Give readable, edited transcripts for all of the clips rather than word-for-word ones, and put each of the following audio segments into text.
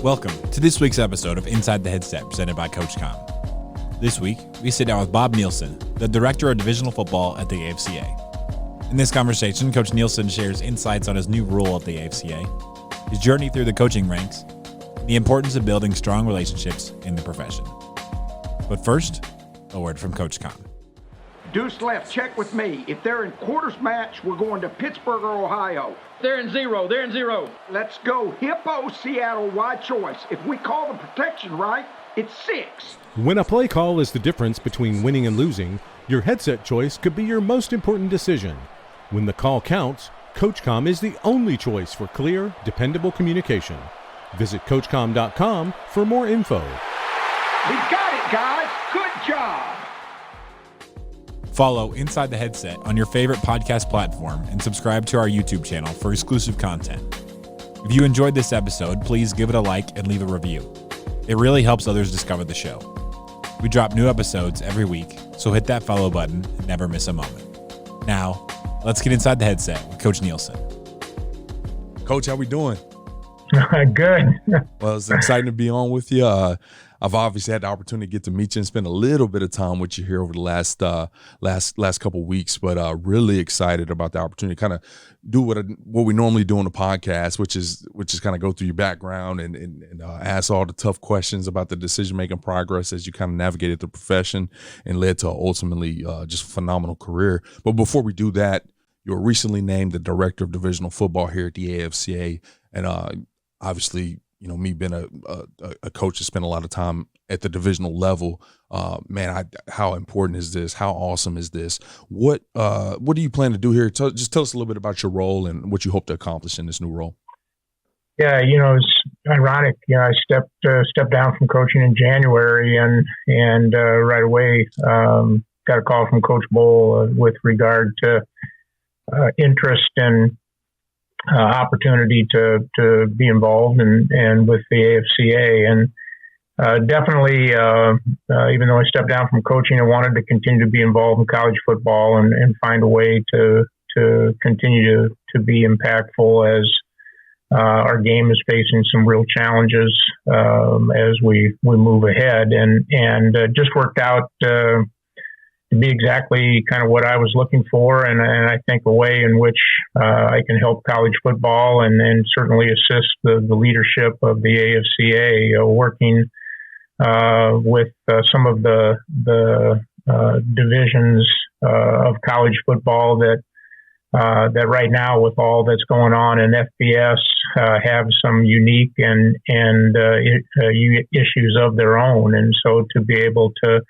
Welcome to this week's episode of Inside the Headset presented by CoachComm. This week, we sit down with Bob Nielson, the Director of Divisional Football at the AFCA. In this conversation, Coach Nielson shares insights on his new role at the AFCA, his journey through the coaching ranks, and the importance of building strong relationships in the profession. But first, a word from CoachComm. Deuce left, check with me. If they're in quarters match, we're going to Pittsburgh or Ohio. They're in zero. Let's go Hippo, Seattle, wide choice. If we call the protection right, it's 6. When a play call is the difference between winning and losing, your headset choice could be your most important decision. When the call counts, CoachComm is the only choice for clear, dependable communication. Visit CoachComm.com for more info. We got it, guys. Good job. Follow Inside the Headset on your favorite podcast platform and subscribe to our YouTube channel for exclusive content. If you enjoyed this episode, please give it a like and leave a review. It really helps others discover the show. We drop new episodes every week, so hit that follow button and never miss a moment. Now, let's get inside the headset with Coach Nielson. Coach, how we doing? Good. Well, it's exciting to be on with you. I've obviously had the opportunity to get to meet you and spend a little bit of time with you here over the last couple of weeks, but really excited about the opportunity to kind of do what we normally do on the podcast, which is kind of go through your background and ask all the tough questions about the decision-making progress as you kind of navigated the profession and led to ultimately just a phenomenal career. But before we do that, you were recently named the Director of Divisional Football here at the AFCA, and obviously, you know, me being a coach that spent a lot of time at the divisional level, how important is this? How awesome is this? What do you plan to do here? Just tell us a little bit about your role and what you hope to accomplish in this new role. Yeah, you know, it's ironic. You know, I stepped down from coaching in January, and right away got a call from Coach Bowl with regard to interest and opportunity to be involved and with the AFCA, and definitely even though I stepped down from coaching, I wanted to continue to be involved in college football and find a way to continue to be impactful as our game is facing some real challenges as we move ahead, and just worked out to be exactly kind of what I was looking for, and I think a way in which I can help college football and certainly assist the leadership of the AFCA, working with some of the divisions of college football that right now, with all that's going on in FBS, have some unique and issues of their own, and so to be able to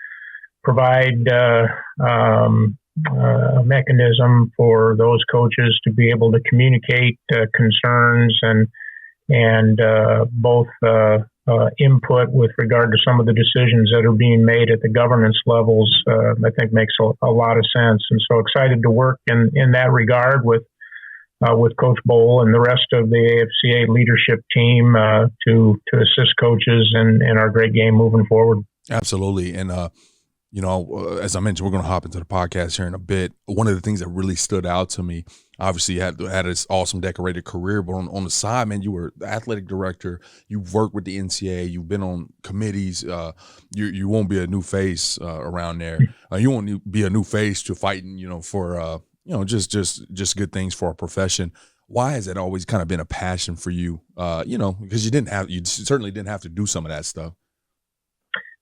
provide a mechanism for those coaches to be able to communicate concerns and both input with regard to some of the decisions that are being made at the governance levels, I think makes a lot of sense. And so excited to work in that regard with Coach Bowl and the rest of the AFCA leadership team to assist coaches in our great game moving forward. Absolutely. And you know, as I mentioned, we're going to hop into the podcast here in a bit. One of the things that really stood out to me, obviously, you had this awesome decorated career, but on the side, man, you were the athletic director. You've worked with the NCAA. You've been on committees. You won't be a new face around there. You won't be a new face to fighting, you know, for just good things for our profession. Why has that always kind of been a passion for you? You know, because you certainly didn't have to do some of that stuff.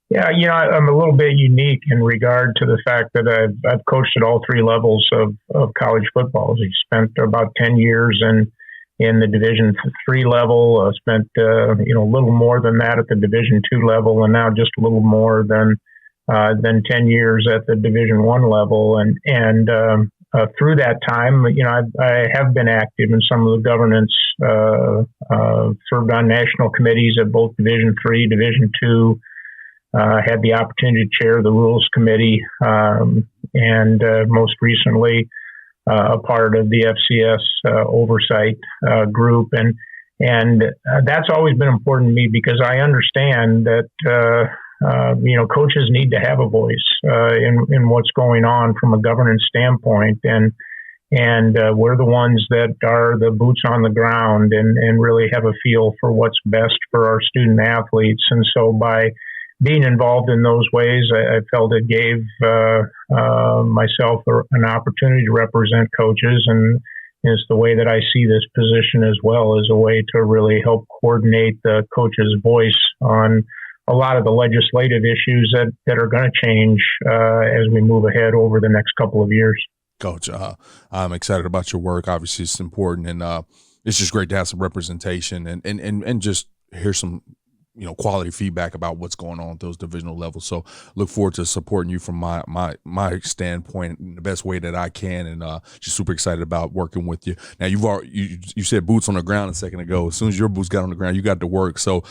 Yeah, you know, I'm a little bit unique in regard to the fact that I've coached at all three levels of college football. I spent about 10 years in the Division III level. Spent a little more than that at the Division II level, and now just a little more than 10 years at the Division I level. And through that time, you know, I have been active in some of the governance. Served on national committees at both Division III, Division II. Had the opportunity to chair the Rules Committee, and most recently a part of the FCS oversight group, and that's always been important to me because I understand that coaches need to have a voice in what's going on from a governance standpoint, and we're the ones that are the boots on the ground and really have a feel for what's best for our student athletes. And so by being involved in those ways, I felt it gave myself an opportunity to represent coaches, and it's the way that I see this position as well, as a way to really help coordinate the coach's voice on a lot of the legislative issues that are going to change as we move ahead over the next couple of years. Coach, I'm excited about your work. Obviously, it's important, and it's just great to have some representation and just hear some quality feedback about what's going on at those divisional levels. So look forward to supporting you from my standpoint in the best way that I can, and just super excited about working with you. Now you said boots on the ground a second ago. As soon as your boots got on the ground, you got to work. So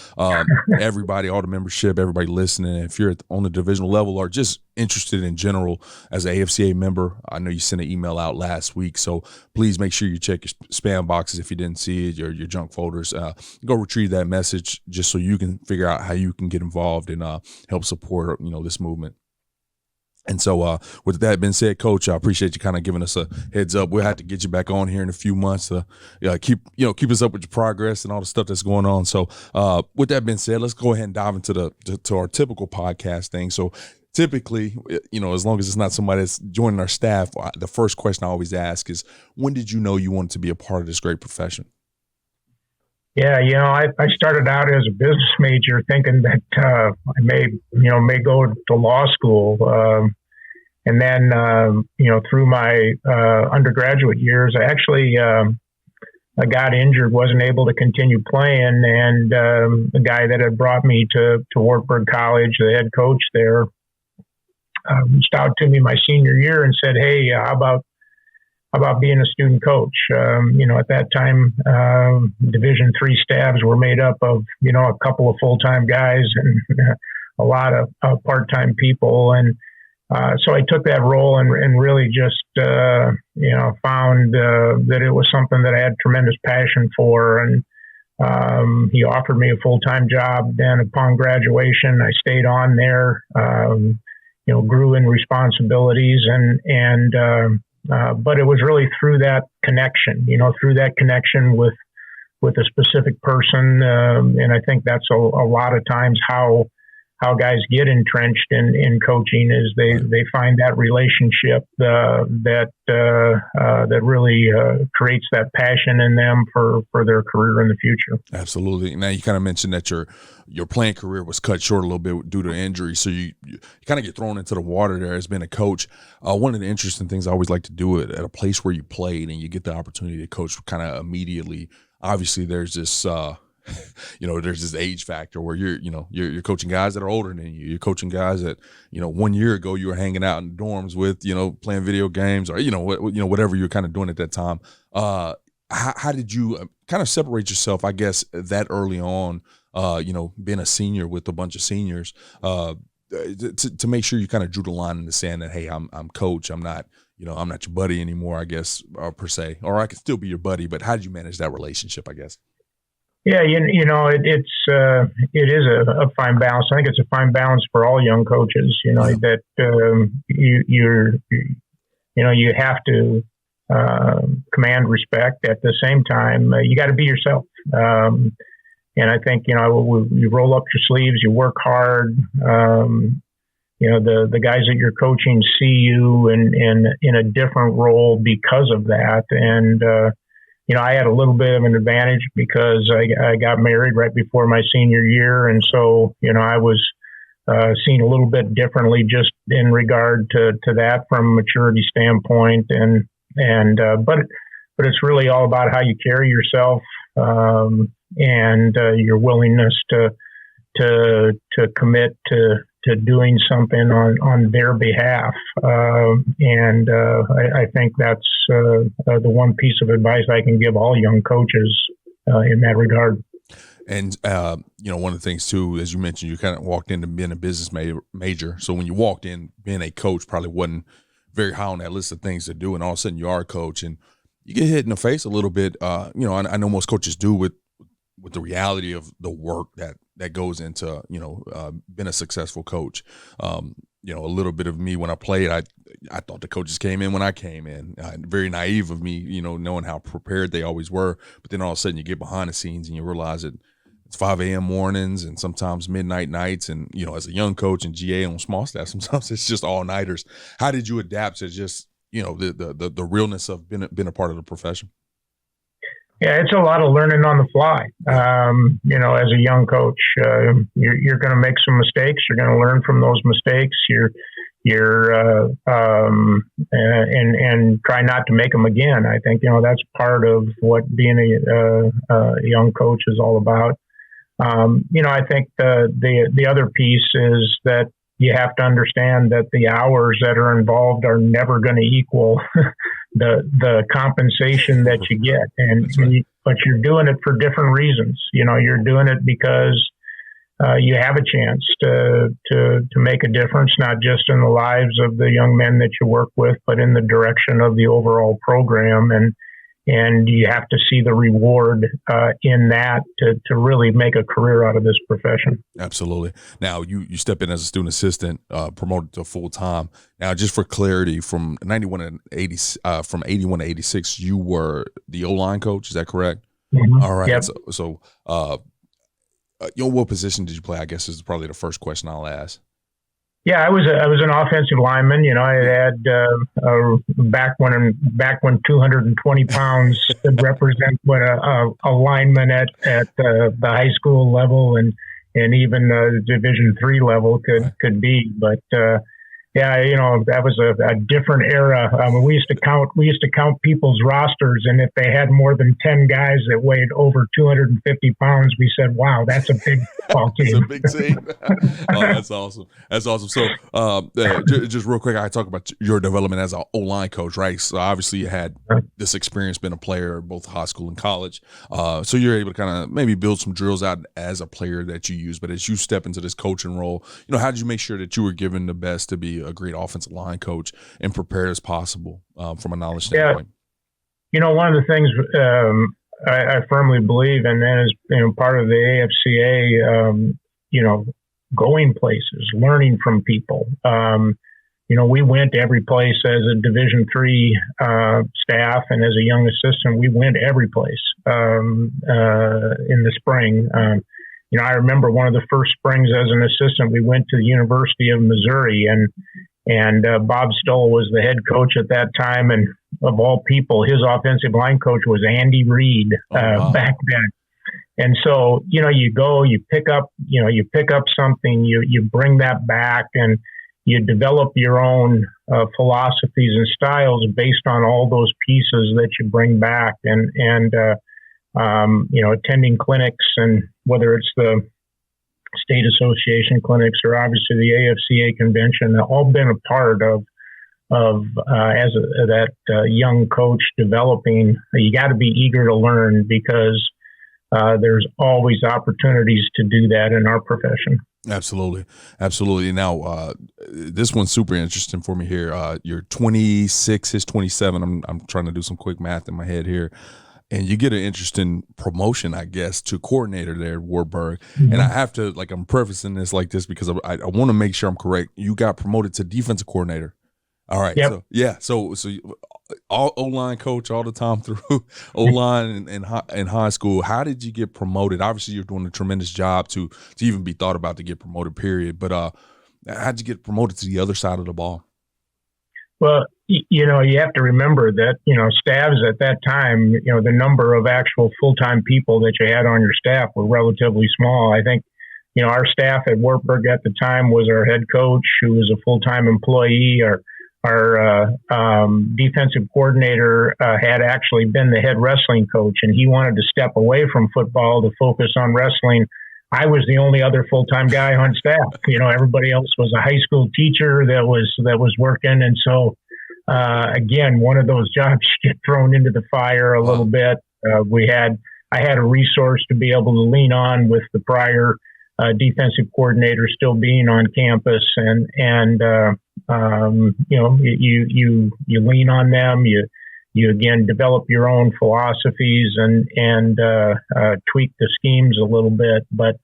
everybody, all the membership, everybody listening, if you're on the divisional level or just interested in general as an AFCA member, I know you sent an email out last week, so please make sure you check your spam boxes if you didn't see it, your junk folders. Go retrieve that message just so you can figure out how you can get involved and help support this movement. And so with that being said, Coach, I appreciate you kind of giving us a heads up. We'll have to get you back on here in a few months to keep us up with your progress and all the stuff that's going on. So with that being said, let's go ahead and dive into to our typical podcast thing. So typically, as long as it's not somebody that's joining our staff, the first question I always ask is, when did you know you wanted to be a part of this great profession? Yeah, I started out as a business major thinking that I may go to law school. And then, through my undergraduate years, I actually I got injured, wasn't able to continue playing. And the guy that had brought me to Wartburg College, the head coach there, reached out to me my senior year and said, "Hey, how about being a student coach?" At that time, Division III staffs were made up of, a couple of full-time guys and a lot of part-time people. And so I took that role and really just, found that it was something that I had tremendous passion for. And he offered me a full-time job. Then upon graduation, I stayed on there, grew in responsibilities but it was really through that connection, with a specific person. And I think that's a lot of times how guys get entrenched in coaching is they find that relationship that really creates that passion in them for their career in the future. Absolutely. Now you kind of mentioned that your playing career was cut short a little bit due to injury, so you kind of get thrown into the water there as being a coach. One of the interesting things I always like to do it at a place where you played and you get the opportunity to coach kind of immediately. Obviously, there's this there's this age factor where you're coaching guys that are older than you. You're coaching guys that 1 year ago you were hanging out in dorms with, playing video games or whatever you're kind of doing at that time. How did you kind of separate yourself, I guess, that early on? Being a senior with a bunch of seniors, to make sure you kind of drew the line in the sand that, hey, I'm coach. I'm not your buddy anymore, I guess, per se, or I could still be your buddy. But how did you manage that relationship, I guess? Yeah, it is a fine balance. I think it's a fine balance for all young coaches. That you have to command respect. At the same time, you got to be yourself. And I think you roll up your sleeves, you work hard. The guys that you're coaching see you in a different role because of that. And I had a little bit of an advantage because I got married right before my senior year. And so, I was seen a little bit differently just in regard to that from a maturity standpoint. But it's really all about how you carry yourself and your willingness to commit to doing something on their behalf. I think that's the one piece of advice I can give all young coaches in that regard. And, one of the things too, as you mentioned, you kind of walked into being a business major. So when you walked in, being a coach probably wasn't very high on that list of things to do. And all of a sudden you are a coach and you get hit in the face a little bit. I know most coaches do with the reality of the work that goes into, being a successful coach. a little bit of me when I played. I thought the coaches came in when I came in. Very naive of me, knowing how prepared they always were. But then all of a sudden you get behind the scenes and you realize that it's 5 a.m. mornings and sometimes midnight nights. And, as a young coach and GA on small staff, sometimes it's just all-nighters. How did you adapt to just, the realness of being a part of the profession? Yeah, it's a lot of learning on the fly. As a young coach, you're going to make some mistakes. You're going to learn from those mistakes. And try not to make them again. I think that's part of what being a young coach is all about. I think the other piece is that you have to understand that the hours that are involved are never going to equal the compensation that you get, but you're doing it for different reasons. You're doing it because you have a chance to make a difference, not just in the lives of the young men that you work with, but in the direction of the overall program. And you have to see the reward in that to really make a career out of this profession. Absolutely. Now, you step in as a student assistant, promoted to full time. Now, just for clarity, from 81 to 86, you were the O-line coach. Is that correct? Mm-hmm. All right. Yep. So what position did you play? I guess is probably the first question I'll ask. Yeah, I was an offensive lineman. I had back when 220 pounds could represent what a lineman at the high school level and even Division III level could be. But that was a different era. We used to count people's rosters, and if they had more than 10 guys that weighed over 250 pounds, we said, "Wow, that's a big ball team." It's a big team. Oh, that's awesome. That's awesome. So, just real quick, I talk about your development as an O-line coach, right? So, obviously, you had this experience being a player both high school and college. So, you're able to kind of maybe build some drills out as a player that you use. But as you step into this coaching role, how did you make sure that you were given the best to be a great offensive line coach and prepared as possible from a knowledge standpoint? One of the things I firmly believe in is part of the AFCA, going places, learning from people. We went to every place as a Division III staff, and as a young assistant, we went every place in the spring. I remember one of the first springs as an assistant, we went to the University of Missouri, and Bob Stoll was the head coach at that time. And of all people, his offensive line coach was Andy Reid back then. And so, you go, you pick up something, you bring that back, and you develop your own philosophies and styles based on all those pieces that you bring back. And attending clinics, and whether it's the state association clinics or obviously the AFCA convention, have all been a part of that young coach developing. You got to be eager to learn, because there's always opportunities to do that in our profession. Absolutely. Now, this one's super interesting for me here. You're 26, is 27. I'm trying to do some quick math in my head here. And you get an interesting promotion, I guess, to coordinator there at Wartburg. Mm-hmm. And I have to, I'm prefacing this like this because I want to make sure I'm correct. You got promoted to defensive coordinator. All right. Yep. So all O-line coach all the time through O-line in high school. How did you get promoted? Obviously, you're doing a tremendous job to even be thought about to get promoted, period. But how'd you get promoted to the other side of the ball? Well, you have to remember that, staffs at that time, the number of actual full-time people that you had on your staff were relatively small. I think, our staff at Wartburg at the time was our head coach, who was a full-time employee. Our defensive coordinator had actually been the head wrestling coach, and he wanted to step away from football to focus on wrestling. I was the only other full-time guy on staff. Everybody else was a high school teacher that was working. And so, again, one of those jobs you get thrown into the fire a little bit. I had a resource to be able to lean on with the prior defensive coordinator still being on campus, and you lean on them. You again develop your own philosophies and tweak the schemes a little bit. But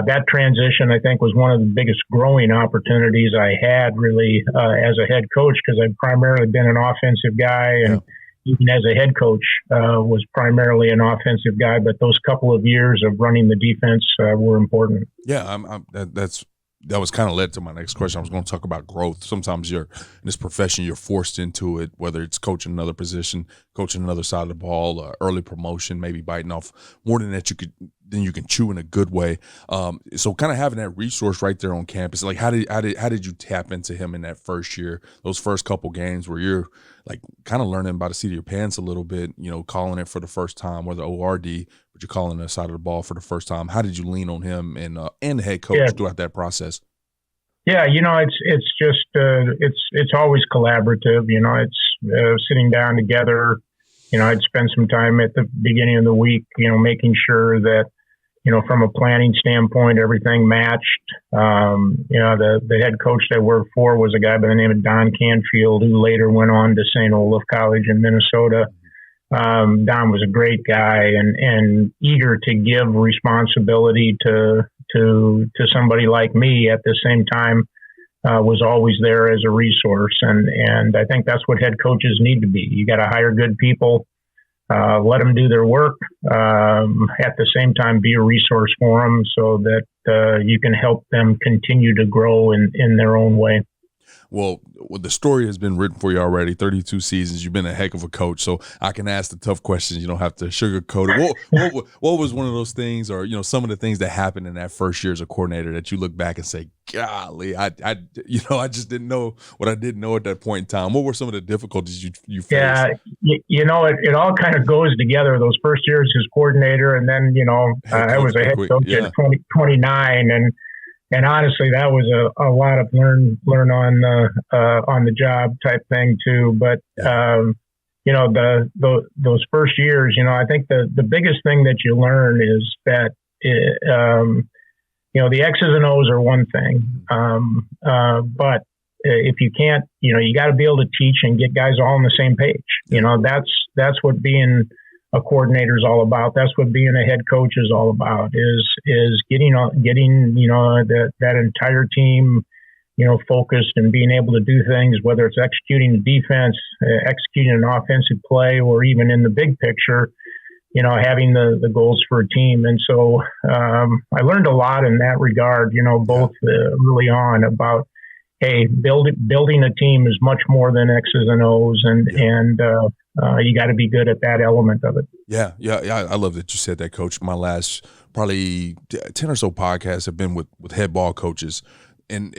that transition, I think, was one of the biggest growing opportunities I had really as a head coach, because I've primarily been an offensive guy, and even as a head coach was primarily an offensive guy. But those couple of years of running the defense were important. Yeah, that was kind of led to my next question. I was going to talk about growth. Sometimes in this profession, you're forced into it, whether it's coaching another position, coaching another side of the ball, early promotion, maybe biting off more than that you can chew in a good way. So kind of having that resource right there on campus, like how did you tap into him in that first year, those first couple games where you're like kind of learning by the seat of your pants a little bit, calling it for the first time, whether ORD, but you're calling the side of the ball for the first time. How did you lean on him and the head coach throughout that process? Yeah, it's just it's always collaborative. It's sitting down together. I'd spend some time at the beginning of the week, making sure that, from a planning standpoint, everything matched. The head coach that I worked for was a guy by the name of Don Canfield, who later went on to St. Olaf College in Minnesota. Don was a great guy and eager to give responsibility to somebody like me. At the same time, was always there as a resource. And I think that's what head coaches need to be. You got to hire good people, let them do their work, at the same time be a resource for them so that you can help them continue to grow in their own way. Well, the story has been written for you already. 32 seasons. You've been a heck of a coach, so I can ask the tough questions. You don't have to sugarcoat it. What was one of those things, or some of the things that happened in that first year as a coordinator that you look back and say, "Golly, I just didn't know what I didn't know at that point in time." What were some of the difficulties you faced? Yeah, it all kind of goes together. Those first years as coordinator, and then I was a head coach at 29, and honestly, that was a lot of learn on the job type thing too. But those first years, I think the biggest thing that you learn is that the X's and O's are one thing, but if you can't, you got to be able to teach and get guys all on the same page. That's what being a coordinator is all about. That's what being a head coach is all about, is getting that entire team, focused and being able to do things, whether it's executing the defense, executing an offensive play, or even in the big picture, having the goals for a team. And so I learned a lot in that regard, both early on about, hey, building a team is much more than X's and O's, and you got to be good at that element of it. Yeah. I love that you said that, Coach. My last probably 10 or so podcasts have been with head ball coaches. And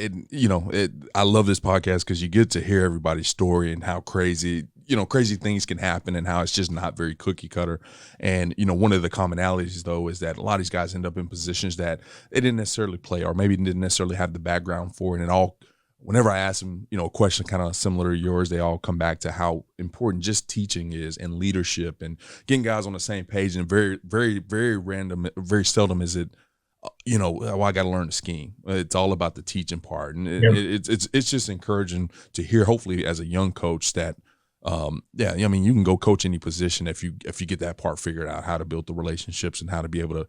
I love this podcast because you get to hear everybody's story and how crazy things can happen and how it's just not very cookie cutter. And, one of the commonalities, though, is that a lot of these guys end up in positions that they didn't necessarily play or maybe didn't necessarily have the background for. And it all, whenever I ask them, a question kind of similar to yours, they all come back to how important just teaching is and leadership and getting guys on the same page. And very, very, very very seldom is it, I got to learn the scheme. It's all about the teaching part. And it's just encouraging to hear, hopefully, as a young coach that, you can go coach any position if you get that part figured out, how to build the relationships and how to be able to,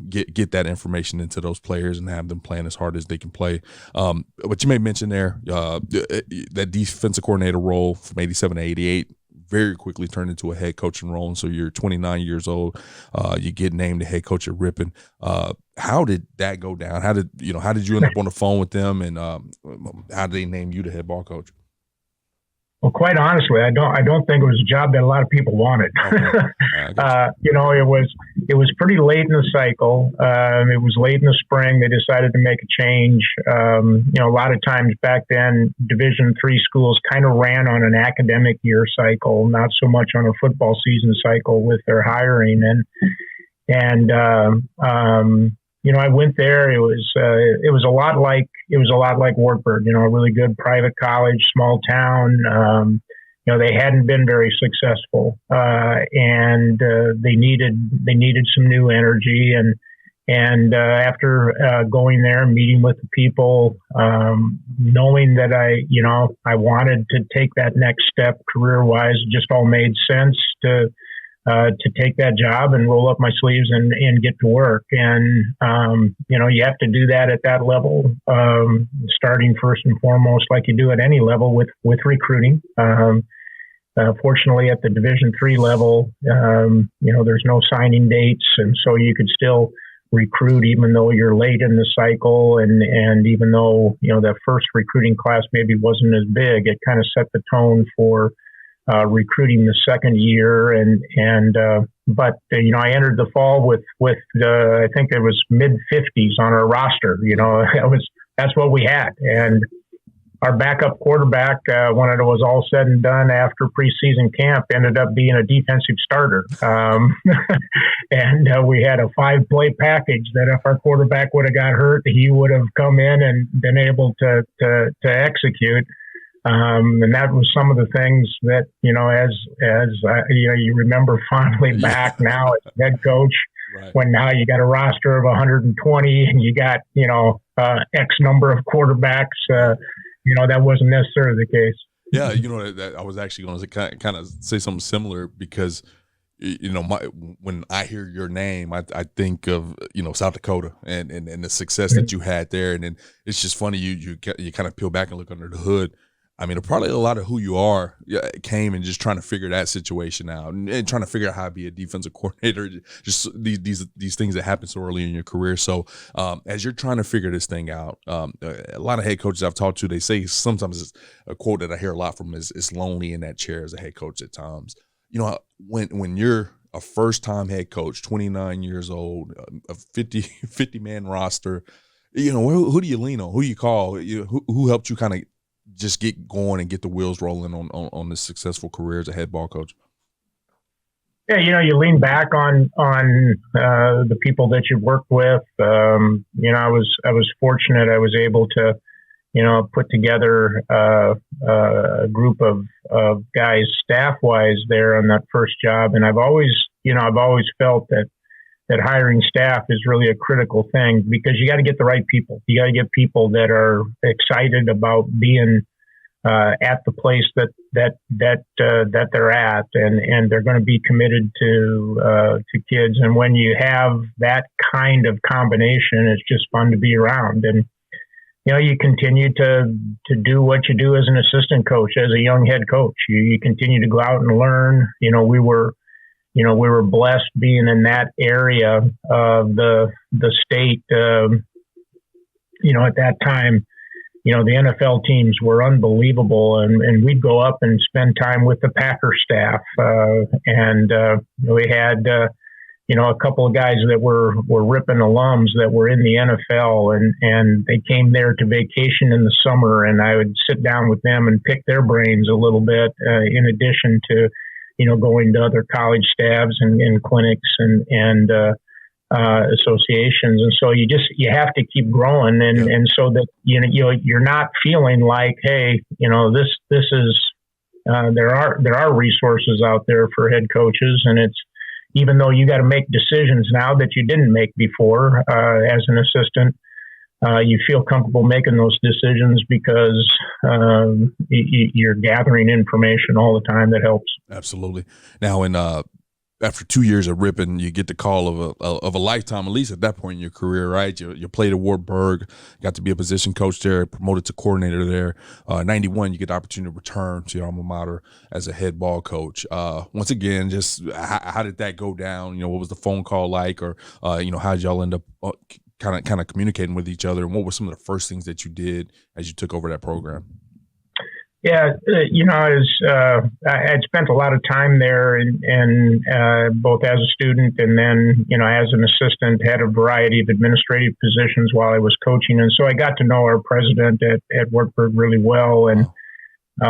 get that information into those players and have them playing as hard as they can play. But you may mention there that defensive coordinator role from 87 to 88 very quickly turned into a head coaching role. And so you're 29 years old. You get named the head coach at Ripon. How did that go down? How did you end up on the phone with them, and how did they name you the head ball coach? Well, quite honestly, I don't think it was a job that a lot of people wanted. Okay. It was pretty late in the cycle. It was late in the spring. They decided to make a change. A lot of times back then, Division III schools kind of ran on an academic year cycle, not so much on a football season cycle with their hiring. And I went there. It was a lot like Wartburg, a really good private college, small town. They hadn't been very successful, and they needed some new energy. And after going there, meeting with the people, knowing that I wanted to take that next step career-wise, just all made sense to to take that job and roll up my sleeves and get to work. And, you have to do that at that level, starting first and foremost, like you do at any level with recruiting. Fortunately, at the Division III level, there's no signing dates. And so you could still recruit even though you're late in the cycle. And even though, that first recruiting class maybe wasn't as big, it kind of set the tone for recruiting the second year. But I entered the fall with I think it was mid-50s on our roster. That's what we had. And our backup quarterback, when it was all said and done after preseason camp, ended up being a defensive starter. And we had a 5-play package that if our quarterback would have got hurt, he would have come in and been able to execute. And that was some of the things that, you remember fondly back now as head coach, right, when now you got a roster of 120 and you got, X number of quarterbacks. That wasn't necessarily the case. Yeah, that I was actually going to kind of say something similar because, when I hear your name, I think of South Dakota and the success that you had there, and then it's just funny you kind of peel back and look under the hood. I mean, probably a lot of who you are came and just trying to figure that situation out and trying to figure out how to be a defensive coordinator. Just these things that happen so early in your career. So as you're trying to figure this thing out, a lot of head coaches I've talked to, they say sometimes it's a quote that I hear a lot from is it's lonely in that chair as a head coach at times. When you're a first-time head coach, 29 years old, a 50-man roster, who do you lean on? Who do you call? Who helped you kind of just get going and get the wheels rolling on this successful career as a head ball coach? Yeah, you lean back on the people that you've worked with. I was fortunate. I was able to, put together a group of guys staff-wise there on that first job. And I've always felt that hiring staff is really a critical thing because you got to get the right people. You got to get people that are excited about being at the place that they're at, and they're going to be committed to kids. And when you have that kind of combination, it's just fun to be around. And you continue to do what you do as an assistant coach, as a young head coach. You continue to go out and learn. We were blessed being in that area of the state. At that time, the NFL teams were unbelievable, and we'd go up and spend time with the Packer staff. We had, a couple of guys that were Ripon alums that were in the NFL, and they came there to vacation in the summer, and I would sit down with them and pick their brains a little bit, in addition to going to other college staffs and clinics and associations. And so you have to keep growing. And so that, you're not feeling like, hey, this is, there are resources out there for head coaches. And it's, even though you got to make decisions now that you didn't make before, as an assistant, you feel comfortable making those decisions because you're gathering information all the time that helps. Absolutely. Now, after 2 years at Ripon, you get the call of a lifetime, at least at that point in your career, right? You played at Wartburg, got to be a position coach there, promoted to coordinator there. 91, you get the opportunity to return to your alma mater as a head ball coach. Once again, just how did that go down? What was the phone call like, or how did y'all end up kind of communicating with each other, and what were some of the first things that you did as you took over that program? Yeah, I had spent a lot of time there, and both as a student and then, as an assistant, had a variety of administrative positions while I was coaching. And so I got to know our president at Wartburg really well. And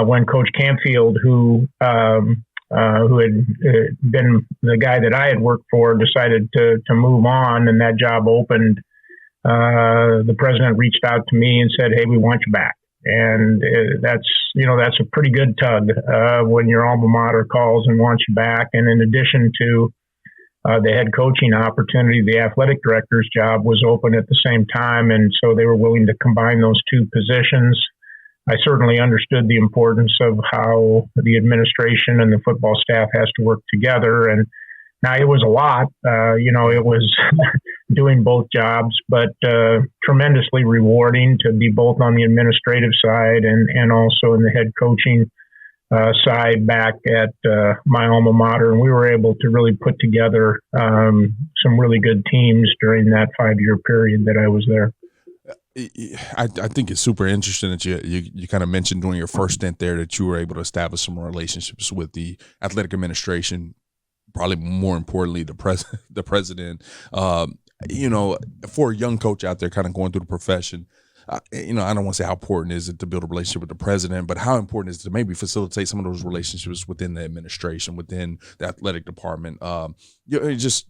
when Coach Campfield, who had been the guy that I had worked for, decided to move on and that job opened, the president reached out to me and said, "Hey, we want you back." And that's a pretty good tug when your alma mater calls and wants you back. And in addition to the head coaching opportunity, the athletic director's job was open at the same time. And so they were willing to combine those two positions. I certainly understood the importance of how the administration and the football staff has to work together. And Now, it was a lot. It was doing both jobs, but tremendously rewarding to be both on the administrative side and also in the head coaching side back at my alma mater. And we were able to really put together some really good teams during that 5-year period that I was there. I think it's super interesting that you kind of mentioned during your first stint there that you were able to establish some relationships with the athletic administration, probably more importantly, the president. For a young coach out there kind of going through the profession, I don't want to say how important is it to build a relationship with the president, but how important is it to maybe facilitate some of those relationships within the administration, within the athletic department? Just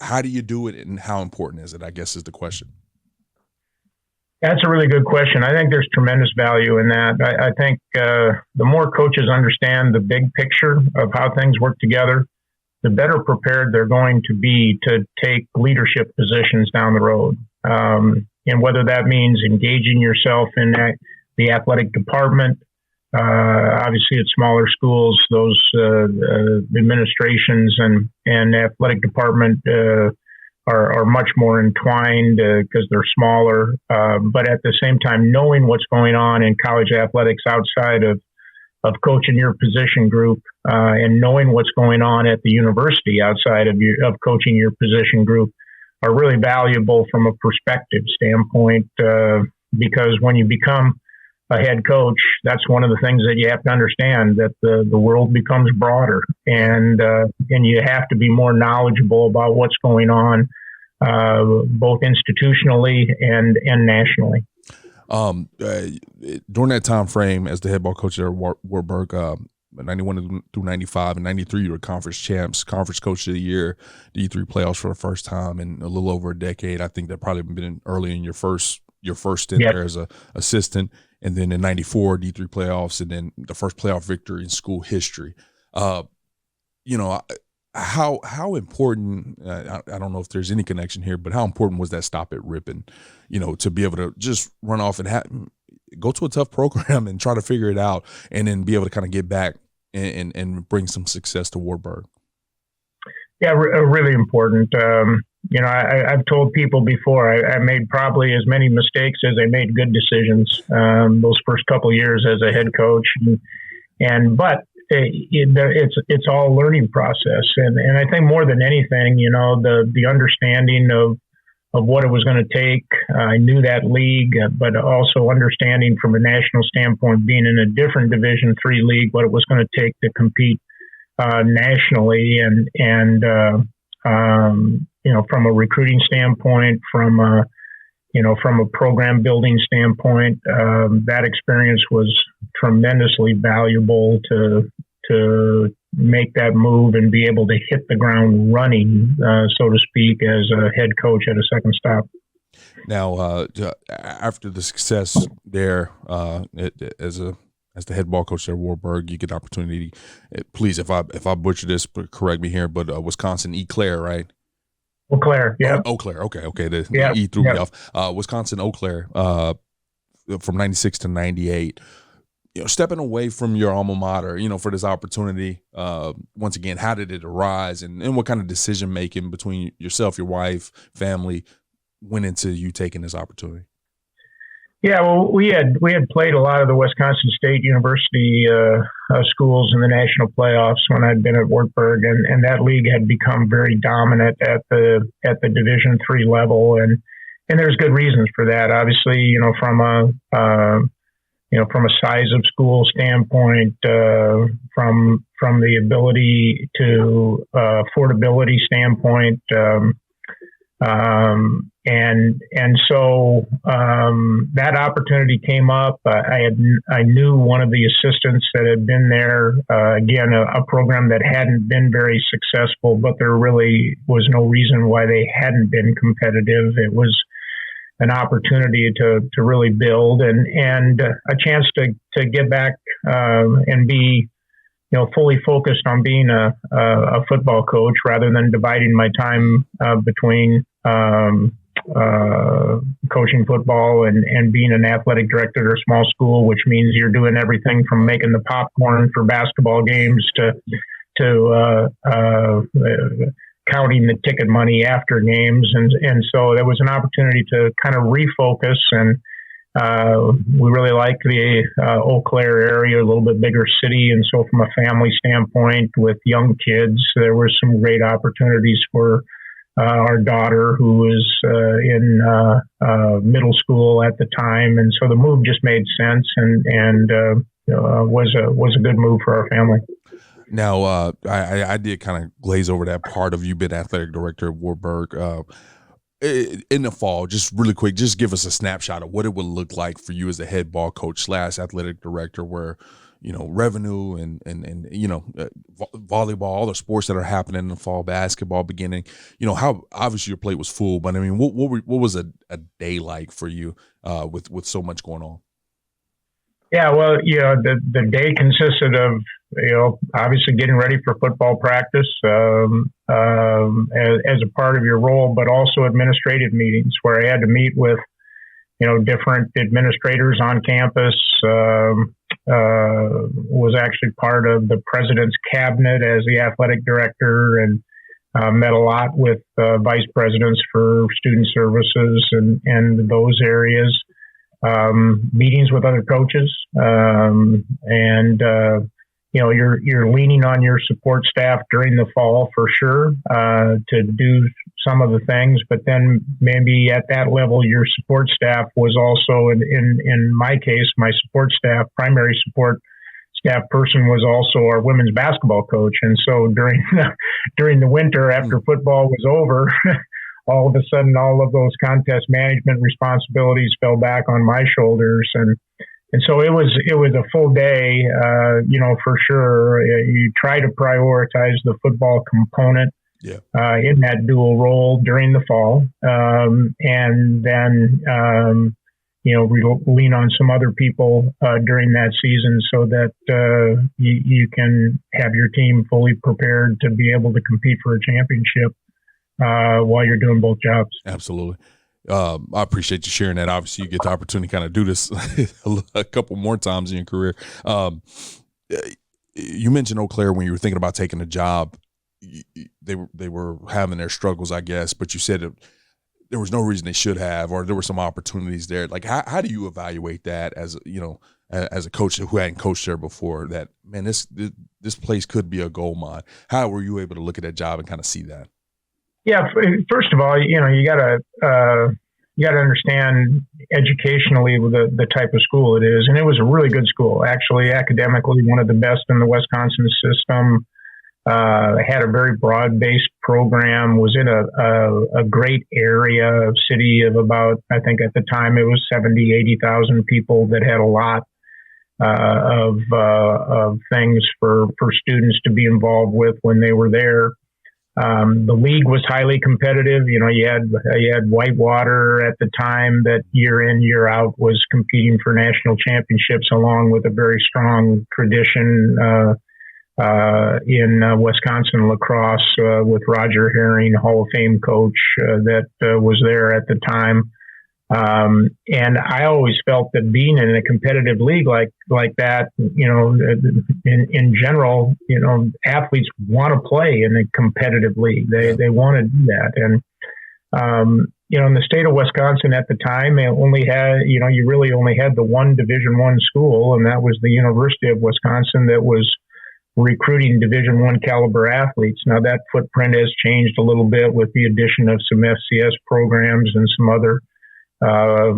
how do you do it and how important is it, I guess, is the question. That's a really good question. I think there's tremendous value in that. I think the more coaches understand the big picture of how things work together, the better prepared they're going to be to take leadership positions down the road. And whether that means engaging yourself in the athletic department, obviously at smaller schools, those administrations and athletic department are much more entwined because they're smaller. But at the same time, knowing what's going on in college athletics outside of coaching your position group and knowing what's going on at the university outside of coaching your position group are really valuable from a perspective standpoint because when you become a head coach, that's one of the things that you have to understand, that the world becomes broader and you have to be more knowledgeable about what's going on both institutionally and nationally. During that time frame as the head ball coach at Wartburg, 91 through 95 and 93, you were conference champs, conference coach of the year, D3 playoffs for the first time in a little over a decade. I think that probably been early in your first stint there as a assistant. And then in 94, D3 playoffs, and then the first playoff victory in school history. How important, I don't know if there's any connection here, but how important was that stop at Ripon, to be able to just run off and go to a tough program and try to figure it out and then be able to kind of get back and bring some success to Wartburg? Yeah, really important. I've told people before, I made probably as many mistakes as I made good decisions those first couple of years as a head coach, but it's all a learning process, and I think more than anything, the understanding of what it was going to take. I knew that league, but also understanding from a national standpoint, being in a different Division III league, what it was going to take to compete nationally, and from a recruiting standpoint, from a program building standpoint, that experience was tremendously valuable to make that move and be able to hit the ground running, so to speak, as a head coach at a second stop. Now, after the success there, as the head ball coach at Wartburg, you get the opportunity. Please, if I butcher this, correct me here, but Wisconsin Eau Claire, right? Eau Claire, yeah. Eau Claire, okay. The E threw me off. Wisconsin Eau Claire, from 96 to 98. Stepping away from your alma mater, for this opportunity, once again, how did it arise, and what kind of decision making between yourself, your wife, family went into you taking this opportunity? Yeah, well, we had played a lot of the Wisconsin State University schools in the national playoffs when I'd been at Wartburg, and that league had become very dominant at the Division III level, and there's good reasons for that. Obviously, from a size of school standpoint, from the ability to affordability standpoint, and so that opportunity came up. I knew one of the assistants that had been there. Again, a program that hadn't been very successful, but there really was no reason why they hadn't been competitive. It was an opportunity to really build and a chance to get back and be fully focused on being a football coach rather than dividing my time between coaching football and being an athletic director at a small school, which means you're doing everything from making the popcorn for basketball games to counting the ticket money after games. And so there was an opportunity to kind of refocus. And we really liked the Eau Claire area, a little bit bigger city. And so from a family standpoint with young kids, there were some great opportunities for our daughter, who was in middle school at the time. And so the move just made sense and was a good move for our family. Now, I did kind of glaze over that part of you being athletic director at Wartburg. In the fall, just really quick, just give us a snapshot of what it would look like for you as the head ball coach / athletic director, where, revenue and volleyball, all the sports that are happening in the fall, basketball beginning, how obviously your plate was full, but I mean, what was a day like for you with so much going on? Yeah, well, the day consisted of, obviously getting ready for football practice as a part of your role, but also administrative meetings where I had to meet with, different administrators on campus, was actually part of the president's cabinet as the athletic director, and met a lot with vice presidents for student services and those areas. Meetings with other coaches, you're leaning on your support staff during the fall for sure to do some of the things, but then maybe at that level, your support staff was also, in my case, my support staff, primary support staff person was also our women's basketball coach. And so during the winter after football was over, all of a sudden, all of those contest management responsibilities fell back on my shoulders, and so it was a full day, for sure. You try to prioritize the football component in that dual role during the fall, and then lean on some other people during that season so that you can have your team fully prepared to be able to compete for a championship while you're doing both jobs. Absolutely. I appreciate you sharing that. Obviously, you get the opportunity to kind of do this a couple more times in your career. You mentioned Eau Claire when you were thinking about taking a job. They were having their struggles, I guess, but you said there was no reason they should have, or there were some opportunities there. Like, how do you evaluate that as a coach who hadn't coached there before? That, man, this place could be a gold mine. How were you able to look at that job and kind of see that? Yeah, first of all, you gotta understand educationally the type of school it is, and it was a really good school. Actually, academically, one of the best in the Wisconsin system. Had a very broad-based program. Was in a great area of city of about, I think at the time it was 80,000 people that had a lot of things for students to be involved with when they were there. The league was highly competitive. You had Whitewater at the time that year in, year out was competing for national championships, along with a very strong tradition in Wisconsin lacrosse with Roger Herring, Hall of Fame coach that was there at the time. And I always felt that being in a competitive league like that, in general, athletes want to play in a competitive league. They want to do that. And, in the state of Wisconsin at the time, it only had, you really only had the one Division I school, and that was the University of Wisconsin that was recruiting Division I caliber athletes. Now that footprint has changed a little bit with the addition of some FCS programs and some other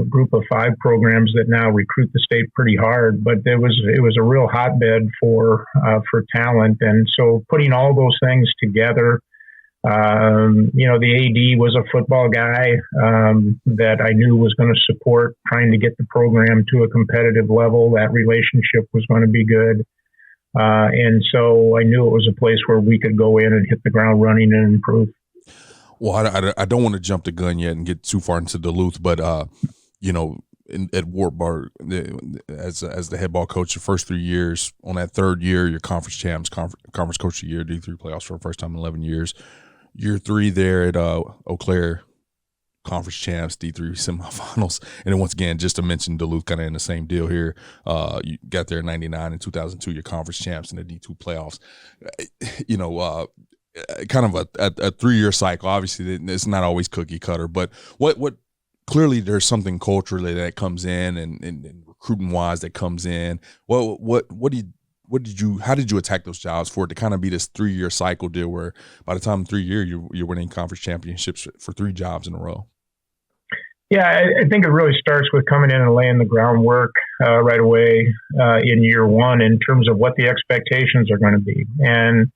group of 5 programs that now recruit the state pretty hard, but it was a real hotbed for talent. And so putting all those things together, the AD was a football guy that I knew was going to support trying to get the program to a competitive level. That relationship was going to be good. And so I knew it was a place where we could go in and hit the ground running and improve. Well, I don't want to jump the gun yet and get too far into Duluth, but at Wartburg, as the head ball coach, the first 3 years, on that third year, you're conference champs, conference coach of the year, D3 playoffs for the first time in 11 years. Year 3 there at Eau Claire, conference champs, D3 semifinals, and then once again, just to mention Duluth, kind of in the same deal here. You got there in '99 and 2002, your conference champs in the D2 playoffs. Kind of a 3-year cycle. Obviously, it's not always cookie cutter, but what clearly there's something culturally that comes in and recruiting wise that comes in. How did you attack those jobs for it to kind of be this 3-year cycle deal where by the time 3 years you're winning conference championships for 3 jobs in a row? Yeah, I think it really starts with coming in and laying the groundwork right away in year one in terms of what the expectations are going to be. And,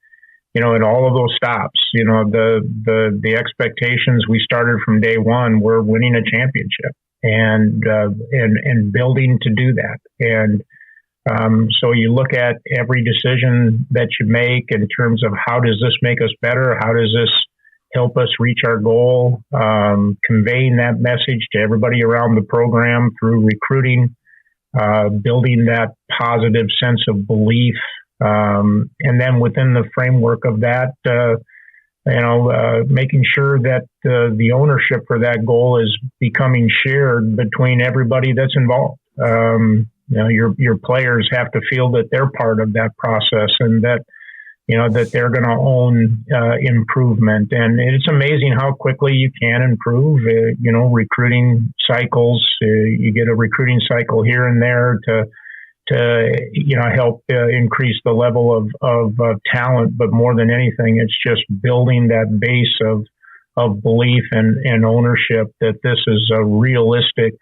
in all of those stops, the expectations we started from day one were winning a championship and building to do that. And so you look at every decision that you make in terms of how does this make us better? How does this help us reach our goal? Conveying that message to everybody around the program through recruiting, building that positive sense of belief. And then within the framework of that, making sure that the ownership for that goal is becoming shared between everybody that's involved. Your players have to feel that they're part of that process and that they're going to own improvement. And it's amazing how quickly you can improve. Recruiting cycles. You get a recruiting cycle here and there to help increase the level of talent. But more than anything, it's just building that base of belief and ownership that this is a realistic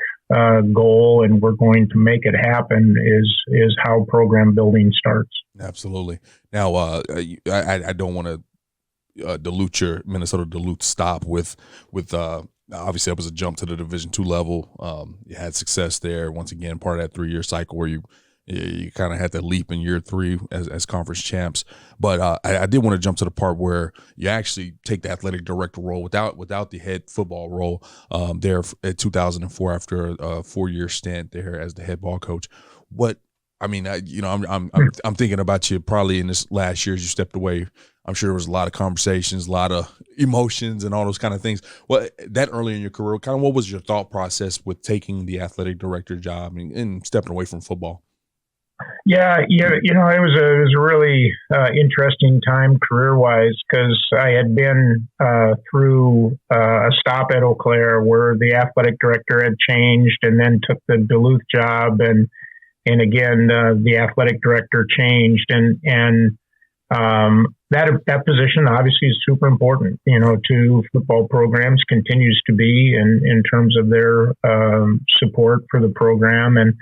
goal and we're going to make it happen is how program building starts. Absolutely. Now, I don't want to dilute your Minnesota-Duluth stop with obviously it was a jump to the Division II level. You had success there. Once again, part of that 3-year cycle where you kind of had to leap in year 3 as conference champs. But I did want to jump to the part where you actually take the athletic director role without the head football role there at 2004 after a 4-year stint there as the head ball coach. I'm thinking about you probably in this last year as you stepped away. I'm sure there was a lot of conversations, a lot of emotions and all those kind of things. Well, that early in your career, kind of what was your thought process with taking the athletic director job and stepping away from football? Yeah, it was a really interesting time career-wise because I had been through a stop at Eau Claire where the athletic director had changed and then took the Duluth job and again the athletic director changed and that position obviously is super important, to football programs, continues to be in terms of their support for the program. And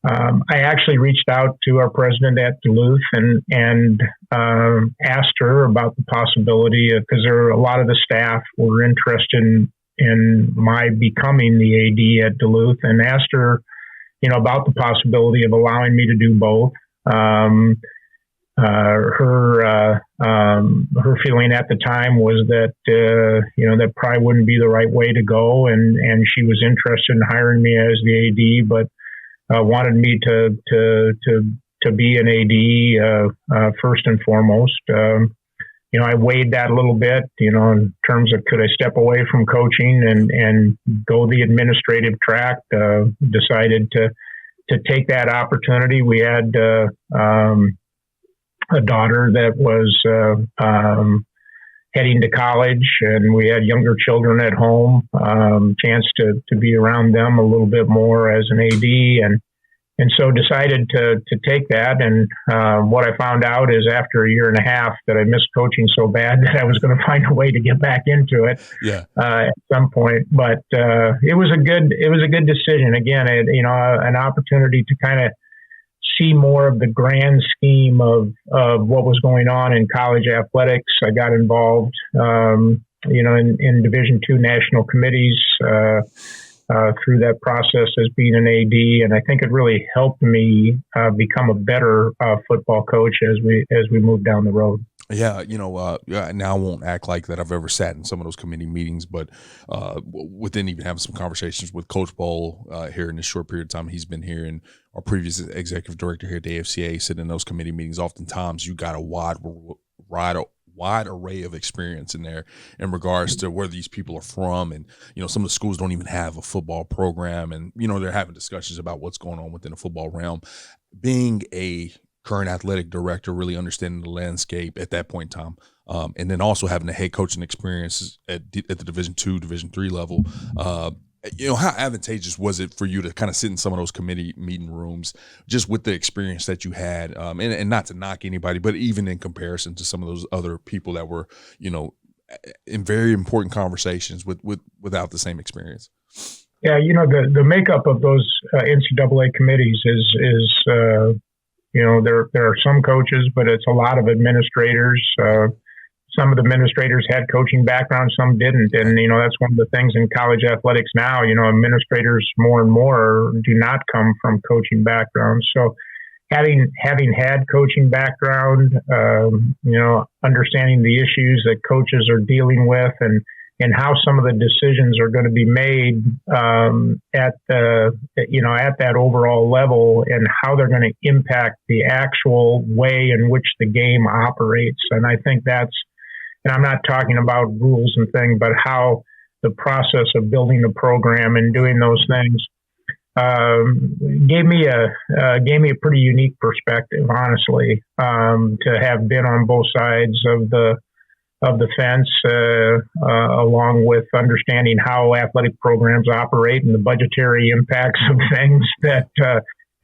I actually reached out to our president at Duluth and asked her about the possibility because a lot of the staff were interested in my becoming the AD at Duluth, and asked her, about the possibility of allowing me to do both. Her feeling at the time was that that probably wouldn't be the right way to go, and she was interested in hiring me as the AD, but wanted me to be an AD first and foremost. I weighed that a little bit, in terms of could I step away from coaching and go the administrative track. Decided to take that opportunity. We had a daughter that was heading to college, and we had younger children at home. Chance to be around them a little bit more as an AD, and so decided to take that. And what I found out is after a year and a half that I missed coaching so bad that I was going to find a way to get back into it at some point. But it was a good decision. Again, an opportunity to kind of see more of the grand scheme of what was going on in college athletics. I got involved, in Division II national committees through that process as being an AD, and I think it really helped me become a better football coach as we move down the road. Yeah, now I won't act like that I've ever sat in some of those committee meetings, but within even having some conversations with Coach Bowl here in this short period of time he's been here, and our previous executive director here at the AFCA, sitting in those committee meetings, oftentimes you got a wide wide array of experience in there in regards to where these people are from. And, some of the schools don't even have a football program, and, they're having discussions about what's going on within the football realm. Being a current athletic director, really understanding the landscape at that point in time, and then also having the head coaching experience at the Division II, Division III level, how advantageous was it for you to kind of sit in some of those committee meeting rooms just with the experience that you had, and not to knock anybody, but even in comparison to some of those other people that were, in very important conversations without the same experience? Yeah, the makeup of those NCAA committees is there are some coaches, but it's a lot of administrators. Some of the administrators had coaching backgrounds, some didn't. And, that's one of the things in college athletics now, administrators more and more do not come from coaching backgrounds. So having had coaching background, understanding the issues that coaches are dealing with and how some of the decisions are going to be made at that overall level, and how they're going to impact the actual way in which the game operates. And I think and I'm not talking about rules and things, but how the process of building the program and doing those things gave me a pretty unique perspective, honestly, to have been on both sides of the fence, along with understanding how athletic programs operate and the budgetary impacts of things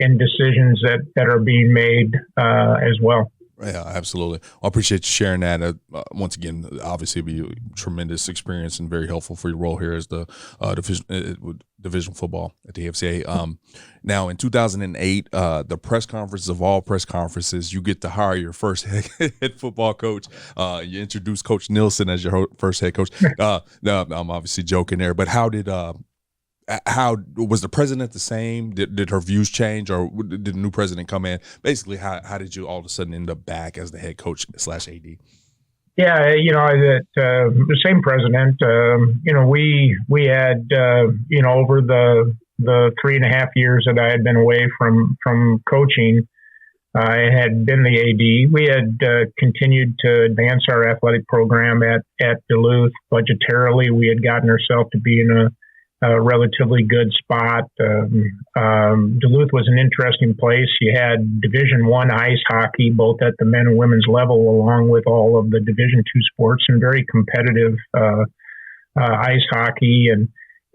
and decisions that are being made as well. Yeah, absolutely. I appreciate you sharing that. Once again, obviously, it'd be a tremendous experience and very helpful for your role here as the divisional football at the AFCA. Now, in 2008, the press conference of all press conferences, you get to hire your first head football coach. You introduce Coach Nielson as your first head coach. No, I'm obviously joking there, but how was the president the same? Did her views change, or did the new president come in? Basically, how did you all of a sudden end up back as the head coach / AD? Yeah, the same president. We had over the 3.5 years that I had been away from coaching, I had been the AD. We had continued to advance our athletic program at Duluth. Budgetarily, we had gotten ourselves to be in a relatively good spot. Duluth was an interesting place. You had Division I ice hockey, both at the men and women's level, along with all of the Division II sports, and very competitive ice hockey.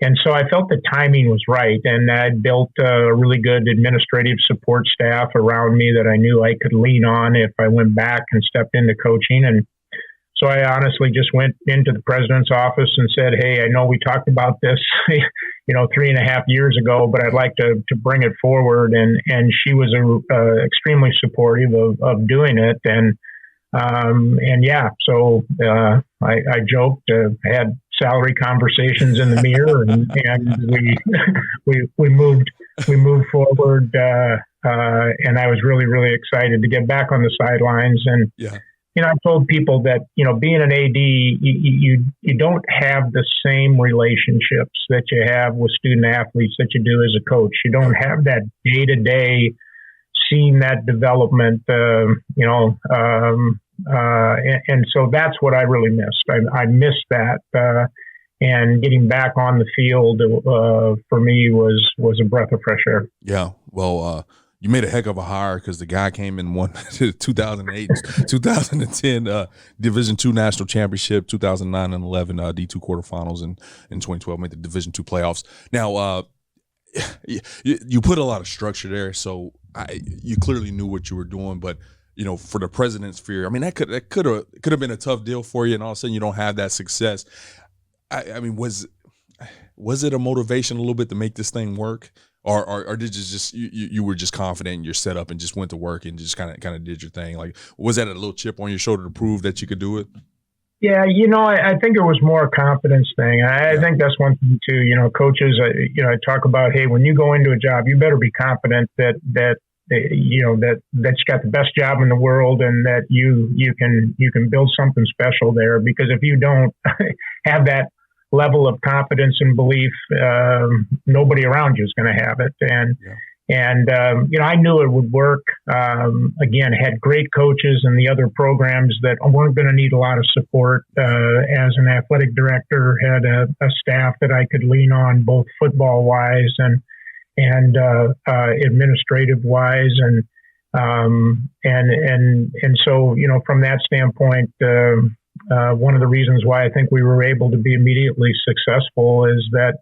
And so I felt the timing was right, and I'd built a really good administrative support staff around me that I knew I could lean on if I went back and stepped into coaching. And so I honestly just went into the president's office and said, "Hey, I know we talked about this, 3.5 years ago, but I'd like to bring it forward." And she was extremely supportive of doing it. So I joked, had salary conversations in the mirror, and we moved forward. And I was really, really excited to get back on the sidelines. And yeah. I told people that, being an AD, you don't have the same relationships that you have with student athletes that you do as a coach. You don't have that day-to-day seeing that development, and so that's what I really missed. I missed that, and getting back on the field for me was a breath of fresh air. Yeah, well, you made a heck of a hire, because the guy came and won 2008, 2010 Division II National Championship, 2009 and 11 D2 quarterfinals, and in 2012 made the Division II playoffs. Now, you put a lot of structure there, so you clearly knew what you were doing. But for the president's fear, I mean, that could have been a tough deal for you, and all of a sudden you don't have that success. I mean, was it a motivation a little bit to make this thing work? Or did you were just confident in your setup and just went to work and just kind of did your thing? Like, was that a little chip on your shoulder to prove that you could do it? Yeah, I think it was more a confidence thing. I think that's one thing too. Coaches, I talk about, hey, when you go into a job, you better be confident that you got the best job in the world, and that you can build something special there. Because if you don't have that level of confidence and belief, nobody around you is going to have it. And, I knew it would work. Again, had great coaches and the other programs that weren't going to need a lot of support. As an athletic director, had a staff that I could lean on, both football wise and administrative wise. And so, from that standpoint, one of the reasons why I think we were able to be immediately successful is that,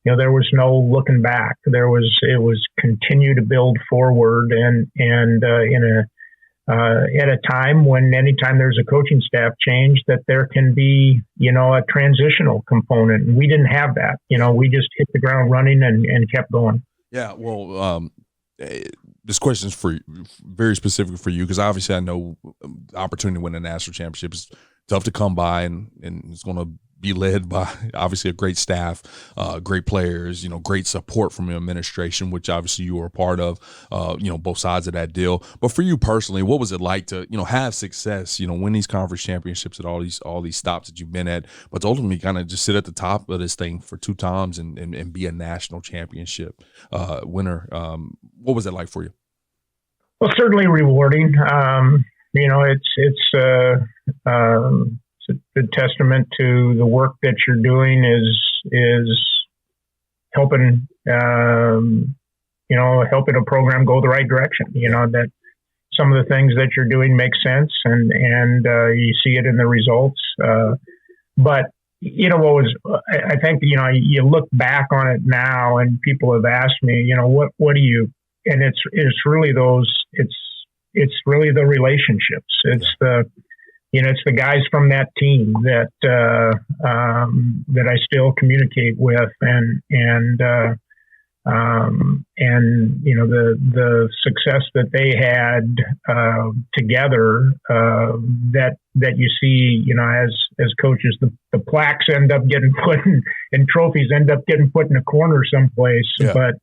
there was no looking back. It was continue to build forward, and at a time when anytime there's a coaching staff change, that there can be, a transitional component. And we didn't have that. We just hit the ground running and kept going. Yeah. Well, this question is very specific for you, because obviously I know the opportunity to win a national championship is tough to come by, and it's going to be led by obviously a great staff, great players, great support from the administration, which obviously you were a part of, both sides of that deal. But for you personally, what was it like to, have success, win these conference championships at all these stops that you've been at, but to ultimately kind of just sit at the top of this thing for 2 times and be a national championship winner? What was it like for you? Well, certainly rewarding. It's a testament to the work that you're doing is helping, helping a program go the right direction. That some of the things that you're doing make sense, and you see it in the results. But I think, you look back on it now, and people have asked me, what do you, and it's really it's really the relationships. It's it's the guys from that team that I still communicate with, and the success that they had together, that you see, as coaches, the plaques end up getting put and trophies end up getting put in a corner someplace, but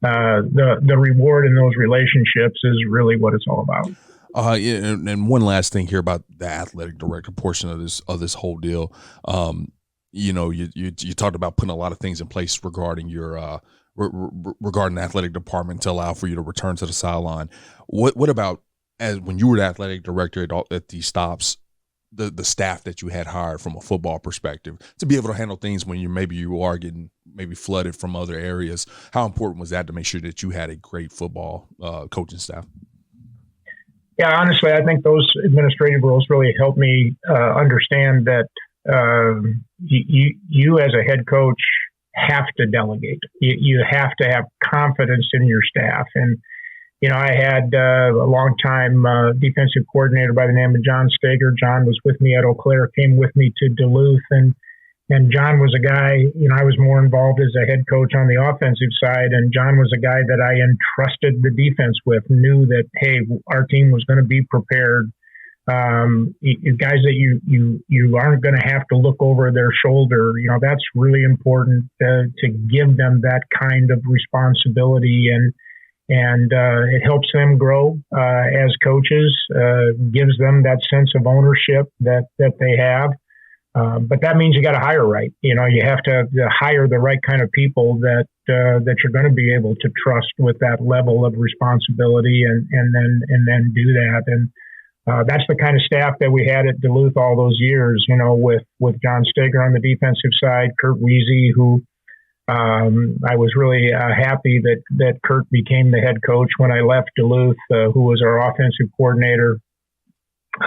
the reward in those relationships is really what it's all about. And one last thing here about the athletic director portion of this whole deal. You talked about putting a lot of things in place regarding your regarding the athletic department to allow for you to return to the sideline. What about as when you were the athletic director at these stops, the staff that you had hired from a football perspective to be able to handle things when you are getting maybe flooded from other areas? How important was that to make sure that you had a great football coaching staff? Yeah, honestly, I think those administrative roles really helped me understand that you as a head coach have to delegate. You have to have confidence in your staff. And, I had a long-time defensive coordinator by the name of John Steger. John was with me at Eau Claire, came with me to Duluth, and John was a guy, I was more involved as a head coach on the offensive side, and John was a guy that I entrusted the defense with, knew that, hey, our team was going to be prepared. Guys that you aren't going to have to look over their shoulder. That's really important to give them that kind of responsibility, and it helps them grow as coaches, gives them that sense of ownership that they have. But that means you got to hire right. You have to hire the right kind of people that you're going to be able to trust with that level of responsibility, and then do that. And that's the kind of staff that we had at Duluth all those years. With John Steger on the defensive side, Kurt Weezy, who I was really happy that Kurt became the head coach when I left Duluth, who was our offensive coordinator.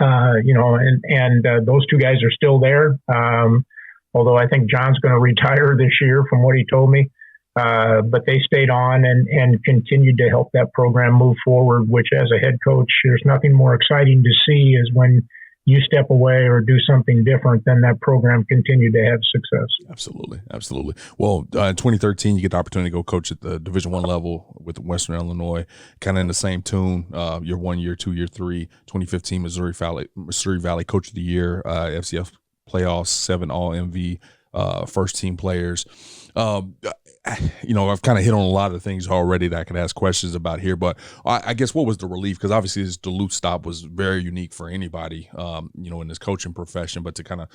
Those two guys are still there. Although I think John's going to retire this year from what he told me. But they stayed on and continued to help that program move forward, which as a head coach, there's nothing more exciting to see is when you step away or do something different, then that program continued to have success. Absolutely. Absolutely. Well, in 2013, you get the opportunity to go coach at the Division I level with Western Illinois, kind of in the same tune, year 1, year 2, year 3, 2015, Missouri Valley Coach of the Year, FCS playoffs, 7 all-MV, first team players. I've kind of hit on a lot of things already that I could ask questions about here, but I guess what was the relief? Because obviously this Duluth stop was very unique for anybody, in this coaching profession, but to kind of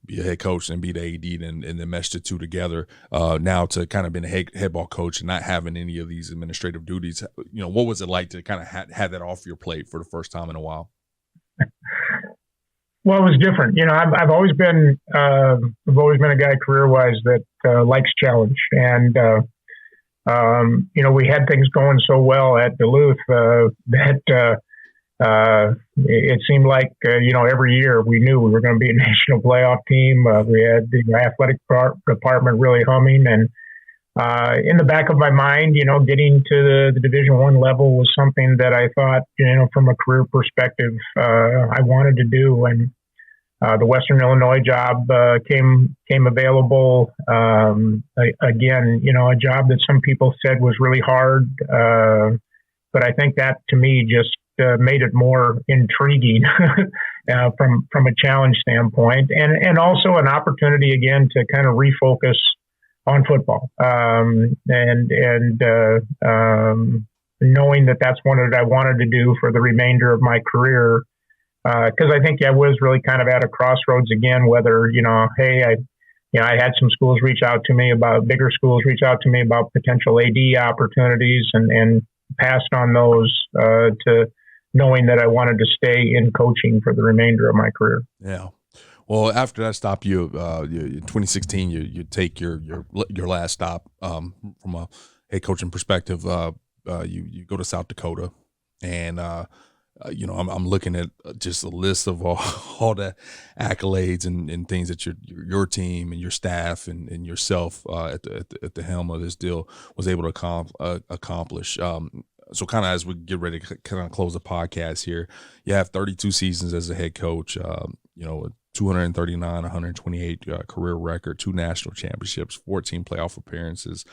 be a head coach and be the AD and then mesh the two together, now to kind of be a head ball coach and not having any of these administrative duties, what was it like to kind of have that off your plate for the first time in a while? Well, it was different. I've always been a guy career-wise that likes challenge, and we had things going so well at Duluth that it seemed like every year we knew we were going to be a national playoff team. We had the athletic department really humming, and in the back of my mind, getting to the Division I level was something that I thought, from a career perspective, I wanted to do. And the Western Illinois job came available. Again, a job that some people said was really hard, but I think that to me just made it more intriguing from a challenge standpoint, and also an opportunity again to kind of refocus on football, and knowing that that's one that I wanted to do for the remainder of my career, because I think I was really kind of at a crossroads again, whether, I had some schools bigger schools reach out to me about potential AD opportunities, and passed on those to knowing that I wanted to stay in coaching for the remainder of my career. Yeah. Well, after that stop, in 2016, you take your last stop from a head coaching perspective. You go to South Dakota, and I'm looking at just a list of all the accolades and things that your team and your staff and yourself at the helm of this deal was able to accomplish. So kind of as we get ready to kind of close the podcast here, you have 32 seasons as a head coach. 239, 128 career record, 2 national championships, 14 playoff appearances,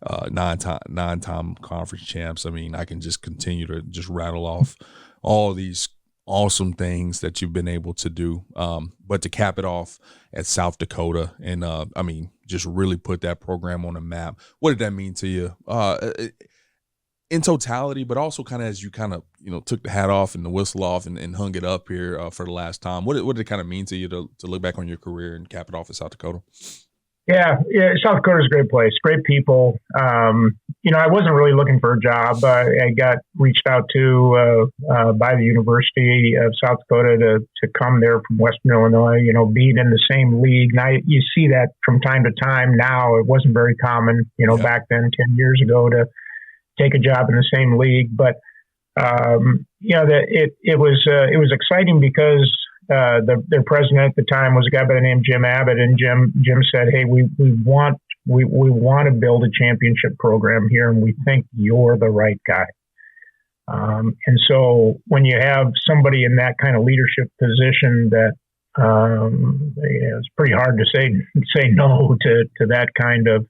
9-time conference champs. I mean, I can just continue to just rattle off all these awesome things that you've been able to do. But to cap it off at South Dakota and, just really put that program on a map. What did that mean to you? In totality, but also kind of as you kind of, took the hat off and the whistle off and hung it up here for the last time. What did it kind of mean to you to look back on your career and cap it off in South Dakota? Yeah, South Dakota is a great place, great people. I wasn't really looking for a job. I got reached out to by the University of South Dakota to come there from Western Illinois, being in the same league. Now, you see that from time to time. Now, it wasn't very common, back then, 10 years ago, to take a job in the same league. But, it was exciting because their president at the time was a guy by the name Jim Abbott, and Jim said, "Hey, we want to build a championship program here, and we think you're the right guy." And so when you have somebody in that kind of leadership position, that it's pretty hard to say no to that kind of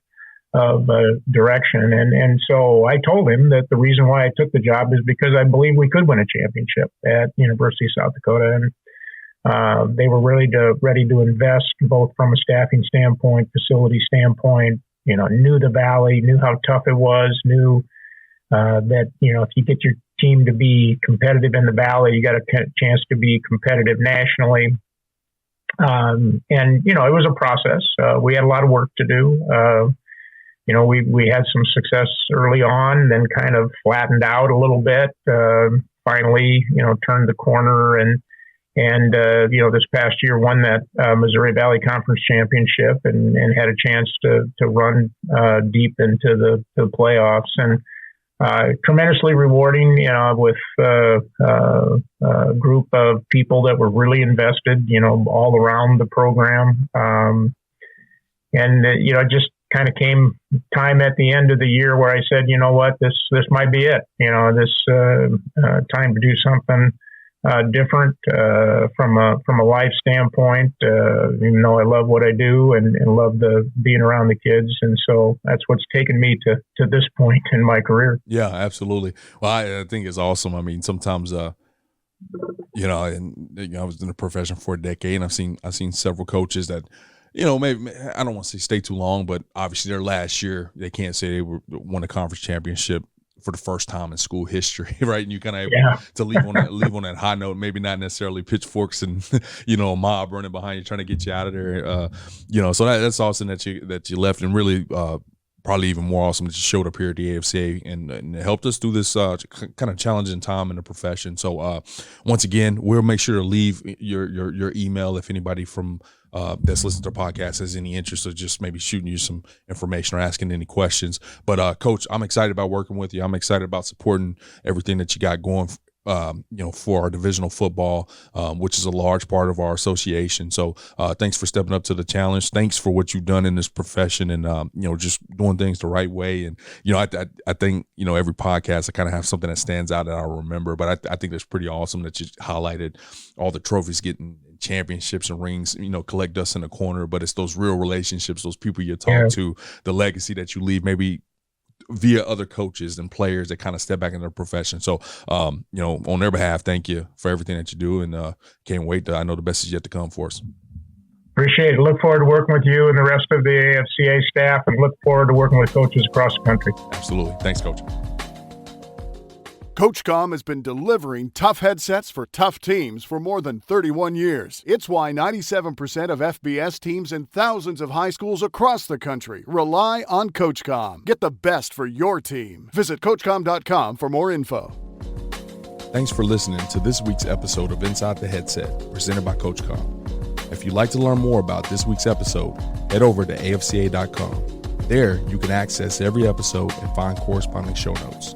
direction. And so I told him that the reason why I took the job is because I believe we could win a championship at University of South Dakota. And they were really ready to invest both from a staffing standpoint, facility standpoint, knew the Valley, knew how tough it was, knew that, if you get your team to be competitive in the Valley, you got a chance to be competitive nationally. And, it was a process. We had a lot of work to do. We had some success early on, then kind of flattened out a little bit. Finally, turned the corner and this past year won that Missouri Valley Conference Championship and had a chance to run deep into the playoffs, and tremendously rewarding. With a group of people that were really invested, all around the program, just kind of came time at the end of the year where I said, this might be it. Time to do something different from a life standpoint. Even though I love what I do and love being around the kids, and so that's what's taken me to this point in my career. Yeah, absolutely. Well, I think it's awesome. I mean, sometimes I was in the profession for a decade, and I've seen several coaches that maybe I don't want to say stay too long, but obviously their last year, they can't say they won a conference championship for the first time in school history, right? And you kind of able to leave on that high note, maybe not necessarily pitchforks and a mob running behind you trying to get you out of there. So that's awesome that you left, and really probably even more awesome that you showed up here at the AFCA and helped us through this kind of challenging time in the profession. So once again, we'll make sure to leave your email if anybody from that's listening to the podcast has any interest of just maybe shooting you some information or asking any questions. But Coach, I'm excited about working with you. I'm excited about supporting everything that you got going for our divisional football, which is a large part of our association. So thanks for stepping up to the challenge. Thanks for what you've done in this profession and, just doing things the right way. And, I think, every podcast, I kind of have something that stands out that I'll remember, but I think that's pretty awesome that you highlighted all the trophies getting championships and rings, collect dust in the corner, but it's those real relationships, those people you talk to, the legacy that you leave maybe via other coaches and players that kind of step back into their profession. So, on their behalf, thank you for everything that you do, and can't wait I know the best is yet to come for us. Appreciate it. Look forward to working with you and the rest of the AFCA staff, and look forward to working with coaches across the country. Absolutely. Thanks, Coach. CoachComm has been delivering tough headsets for tough teams for more than 31 years. It's why 97% of FBS teams and thousands of high schools across the country rely on CoachComm. Get the best for your team. Visit CoachComm.com for more info. Thanks for listening to this week's episode of Inside the Headset, presented by CoachComm. If you'd like to learn more about this week's episode, head over to AFCA.com. There, you can access every episode and find corresponding show notes.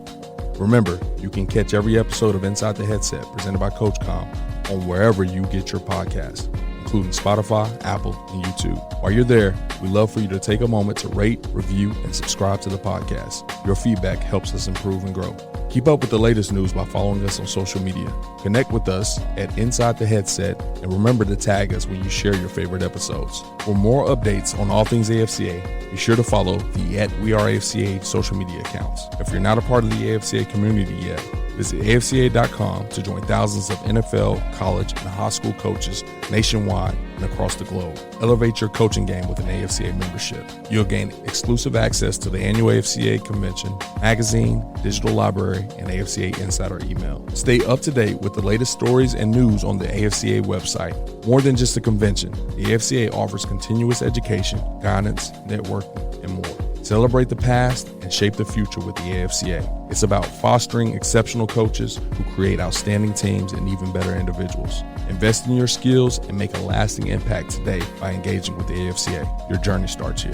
Remember, you can catch every episode of Inside the Headset presented by CoachComm on wherever you get your podcasts, including Spotify, Apple, and YouTube. While you're there, we'd love for you to take a moment to rate, review, and subscribe to the podcast. Your feedback helps us improve and grow. Keep up with the latest news by following us on social media. Connect with us at Inside the Headset, and remember to tag us when you share your favorite episodes. For more updates on all things AFCA, be sure to follow the @WeAreAFCA social media accounts. If you're not a part of the AFCA community yet, visit AFCA.com to join thousands of NFL, college, and high school coaches nationwide and across the globe. Elevate your coaching game with an AFCA membership. You'll gain exclusive access to the annual AFCA convention, magazine, digital library, and AFCA Insider email. Stay up to date with the latest stories and news on the AFCA website. More than just a convention, the AFCA offers continuous education, guidance, networking, and more. Celebrate the past and shape the future with the AFCA. It's about fostering exceptional coaches who create outstanding teams and even better individuals. Invest in your skills and make a lasting impact today by engaging with the AFCA. Your journey starts here.